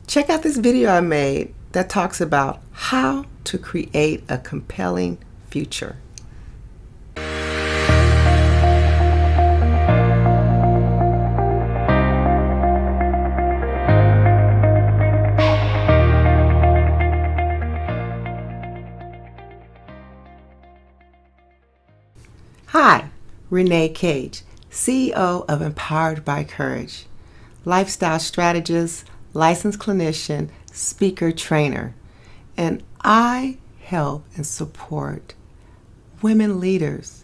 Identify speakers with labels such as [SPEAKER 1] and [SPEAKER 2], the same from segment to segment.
[SPEAKER 1] Check out this video I made that talks about how to create a compelling future. Hi, Renee Cage, CEO of Empowered by Courage, lifestyle strategist, licensed clinician, speaker, trainer, and I help and support women leaders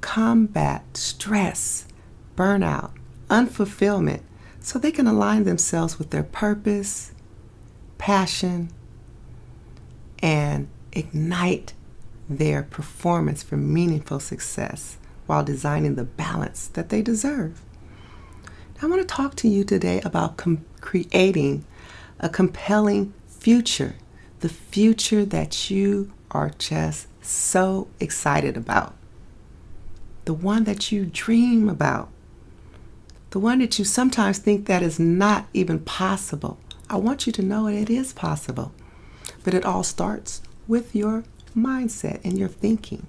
[SPEAKER 1] combat stress, burnout, unfulfillment so they can align themselves with their purpose, passion, and ignite their performance for meaningful success while designing the balance that they deserve. I want to talk to you today about creating a compelling future, the future that you are just so excited about, the one that you dream about, the one that you sometimes think that is not even possible. I want you to know it is possible, but it all starts with your mindset and your thinking.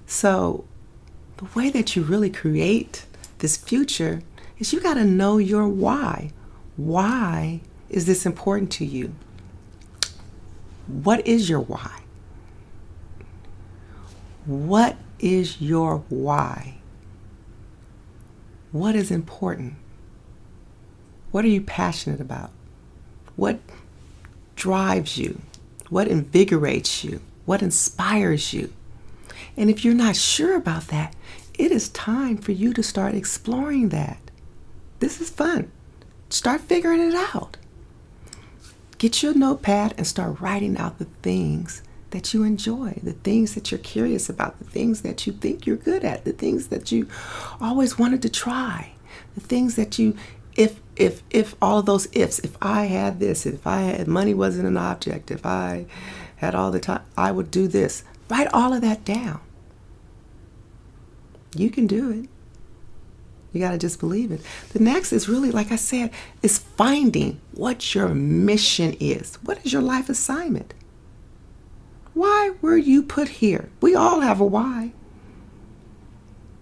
[SPEAKER 1] So the way that you really create this future is you got to know your why. Why is this important to you? What is your why? What is your why? What is important? What are you passionate about? What drives you? What invigorates you? What inspires you? And if you're not sure about that, it is time for you to start exploring that. This is fun. Start figuring it out. Get your notepad and start writing out the things that you enjoy, the things that you're curious about, the things that you think you're good at, the things that you always wanted to try, the things that you, if all of those ifs, if I had this, if I had money wasn't an object, if I had all the time, I would do this. Write all of that down. You can do it. You got to just believe it. The next is really, like I said, is finding what your mission is. What is your life assignment? Why were you put here? We all have a why.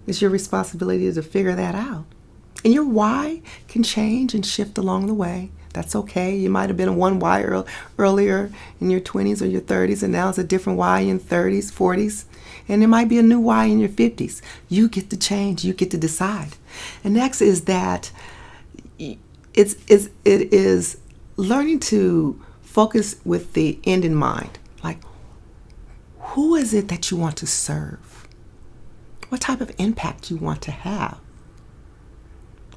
[SPEAKER 1] It's your responsibility to figure that out. And your why can change and shift along the way. That's okay. You might have been a one why earlier in your 20s or your 30s, and now it's a different why in 30s, 40s. And there might be a new why in your 50s. You get to change. You get to decide. And next is that it is learning to focus with the end in mind. Like, who is it that you want to serve? What type of impact you want to have?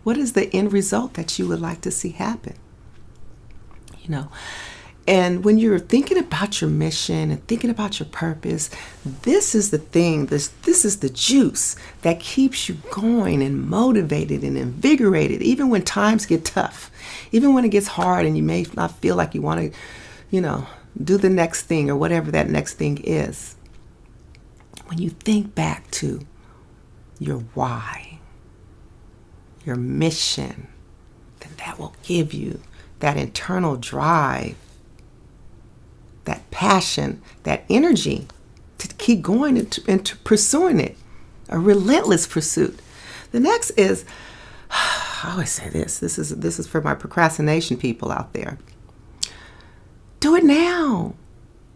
[SPEAKER 1] What is the end result that you would like to see happen? And when you're thinking about your mission and thinking about your purpose, this is the thing, this is the juice that keeps you going and motivated and invigorated, even when times get tough, even when it gets hard and you may not feel like you want to, do the next thing or whatever that next thing is. When you think back to your why, your mission, then that will give you that internal drive, that passion, that energy to keep going and to pursuing it, a relentless pursuit. The next is, I always say this is for my procrastination people out there. Do it now.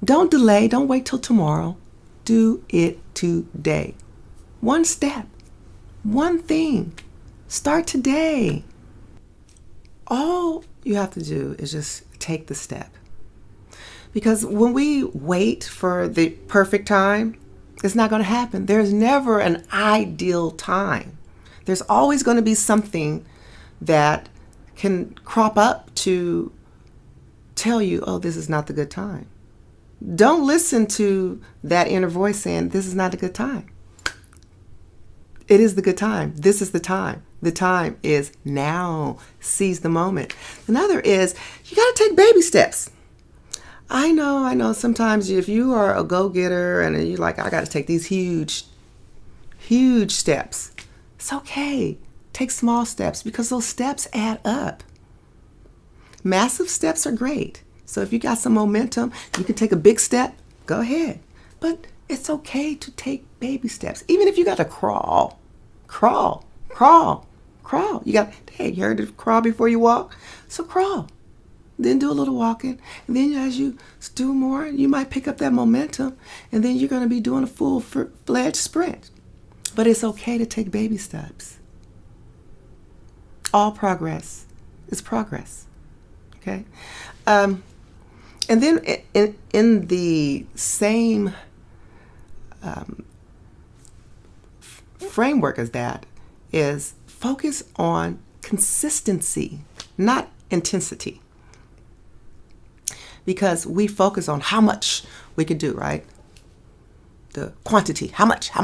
[SPEAKER 1] Don't delay. Don't wait till tomorrow. Do it today. One step, one thing. Start today. All you have to do is just take the step. Because when we wait for the perfect time, it's not going to happen. There's never an ideal time. There's always going to be something that can crop up to tell you, oh, this is not the good time. Don't listen to that inner voice saying, this is not a good time. It is the good time. This is the time. The time is now. Seize the moment. Another is you got to take baby steps. I know. Sometimes if you are a go-getter and you're like, I got to take these huge steps. It's okay. Take small steps because those steps add up. Massive steps are great. So if you got some momentum, you can take a big step, go ahead. But it's okay to take baby steps. Even if you got to crawl, crawl, crawl, crawl. Hey, you heard to crawl before you walk? So crawl. Then do a little walking. And then as you do more, you might pick up that momentum. And then you're going to be doing a full-fledged sprint. But it's okay to take baby steps. All progress is progress. Okay? And then in the same framework as that is focus on consistency, not intensity. Because we focus on how much we can do, right? The quantity, how much? I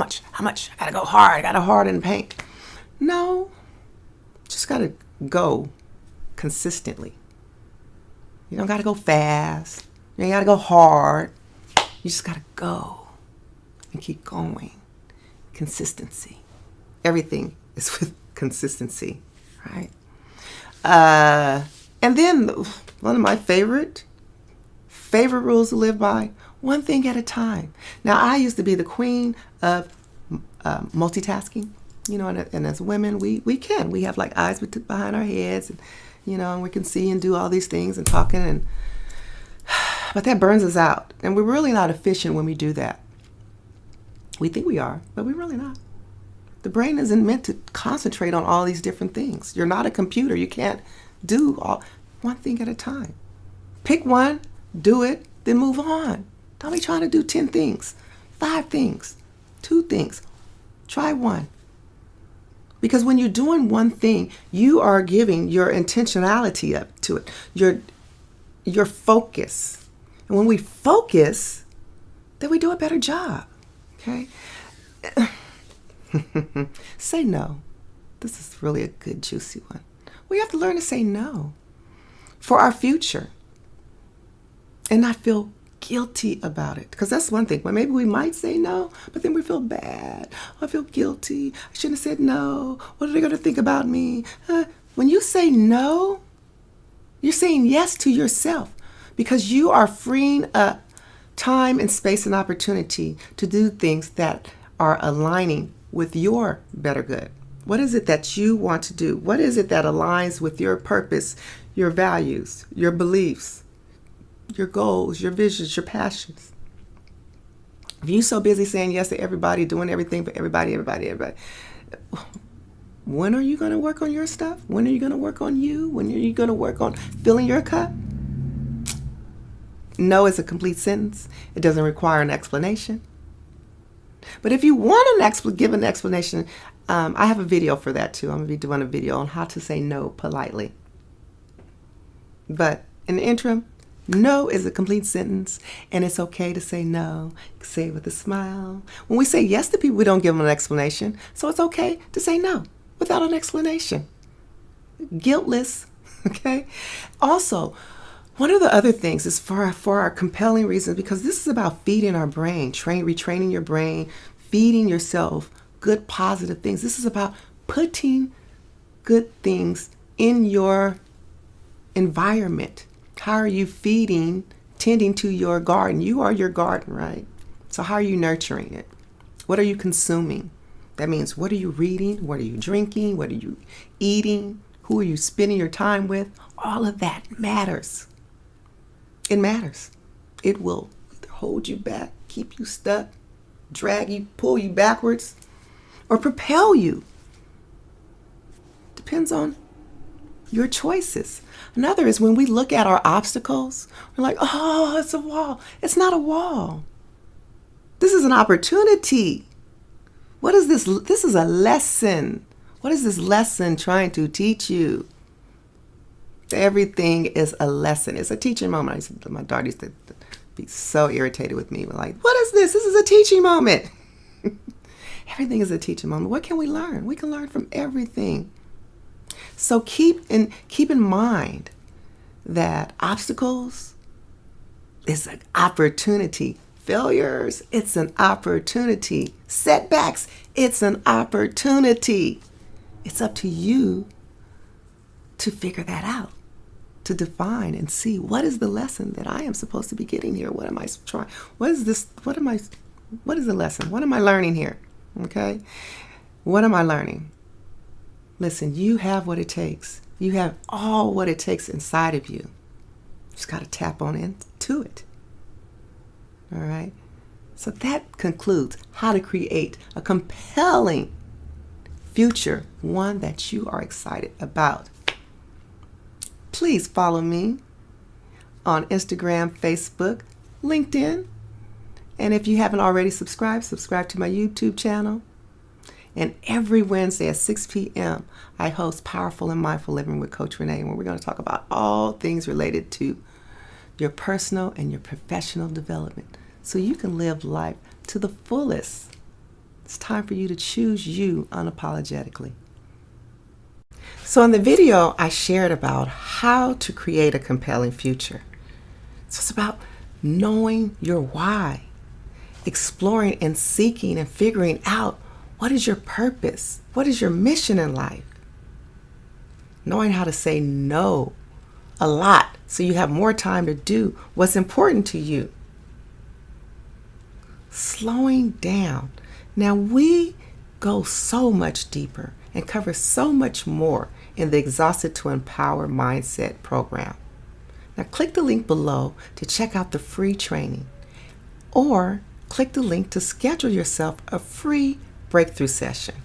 [SPEAKER 1] gotta go hard, I gotta harden paint. No, just gotta go consistently. You don't gotta go fast. You ain't gotta go hard. You just gotta go and keep going. Consistency. Everything is with consistency, right? And then one of my favorite rules to live by, one thing at a time. Now, I used to be the queen of multitasking, and as women, we have like eyes behind our heads, and, and we can see and do all these things and talking, but that burns us out. And we're really not efficient when we do that. We think we are, but we're really not. The brain isn't meant to concentrate on all these different things. You're not a computer. You can't do one thing at a time. Pick one, do it, then move on. Don't be trying to do 10 things, 5 things, 2 things. Try one. Because when you're doing one thing, you are giving your intentionality up to it, your focus. And when we focus, then we do a better job. Okay? Say no. This is really a good, juicy one. We have to learn to say no for our future and not feel guilty about it. Because that's one thing. Well, maybe we might say no, but then we feel bad. I feel guilty. I shouldn't have said no. What are they going to think about me? When you say no, you're saying yes to yourself because you are freeing up time and space and opportunity to do things that are aligning with your better good. What is it that you want to do? What is it that aligns with your purpose, your values, your beliefs, your goals, your visions, your passions? If you're so busy saying yes to everybody, doing everything for everybody, when are you going to work on your stuff? When are you going to work on you? When are you going to work on filling your cup? No is a complete sentence. It doesn't require an explanation. But if you want to give an explanation, I have a video for that too. I'm going to be doing a video on how to say no politely. But in the interim, no is a complete sentence, and it's okay to say no. Say it with a smile. When we say yes to people, we don't give them an explanation. So it's okay to say no without an explanation. Guiltless, okay? Also, one of the other things is for our compelling reasons, because this is about feeding our brain, retraining your brain, feeding yourself good, positive things. This is about putting good things in your environment. How are you tending to your garden? You are your garden, right? So how are you nurturing it? What are you consuming? That means, what are you reading? What are you drinking? What are you eating? Who are you spending your time with? All of that matters. It matters. It will either hold you back, keep you stuck, drag you, pull you backwards, or propel you. Depends on your choices. Another is when we look at our obstacles, we're like, oh, it's a wall. It's not a wall. This is an opportunity. What is this? This is a lesson. What is this lesson trying to teach you? Everything is a lesson. It's a teaching moment. My daughter used to be so irritated with me. Like, what is this? This is a teaching moment. Everything is a teaching moment. What can we learn? We can learn from everything. So keep in mind that obstacles is an opportunity. Failures, it's an opportunity. Setbacks, it's an opportunity. It's up to you to figure that out. to define and see what is the lesson that I am supposed to be getting here. What am I trying? What is this? What is the lesson? What am I learning here? Okay? What am I learning? Listen, you have what it takes. You have all what it takes inside of you. Just got to tap on into it. All right? So that concludes how to create a compelling future, one that you are excited about. Please follow me on Instagram, Facebook, LinkedIn. And if you haven't already subscribed to my YouTube channel. And every Wednesday at 6 p.m., I host Powerful and Mindful Living with Coach Renee, where we're going to talk about all things related to your personal and your professional development so you can live life to the fullest. It's time for you to choose you unapologetically. So in the video, I shared about how to create a compelling future. So it's about knowing your why, exploring and seeking and figuring out what is your purpose, what is your mission in life, knowing how to say no a lot so you have more time to do what's important to you, slowing down. Now we go so much deeper and cover so much more in the Exhausted to Empower Mindset program. Now click the link below to check out the free training, or click the link to schedule yourself a free breakthrough session.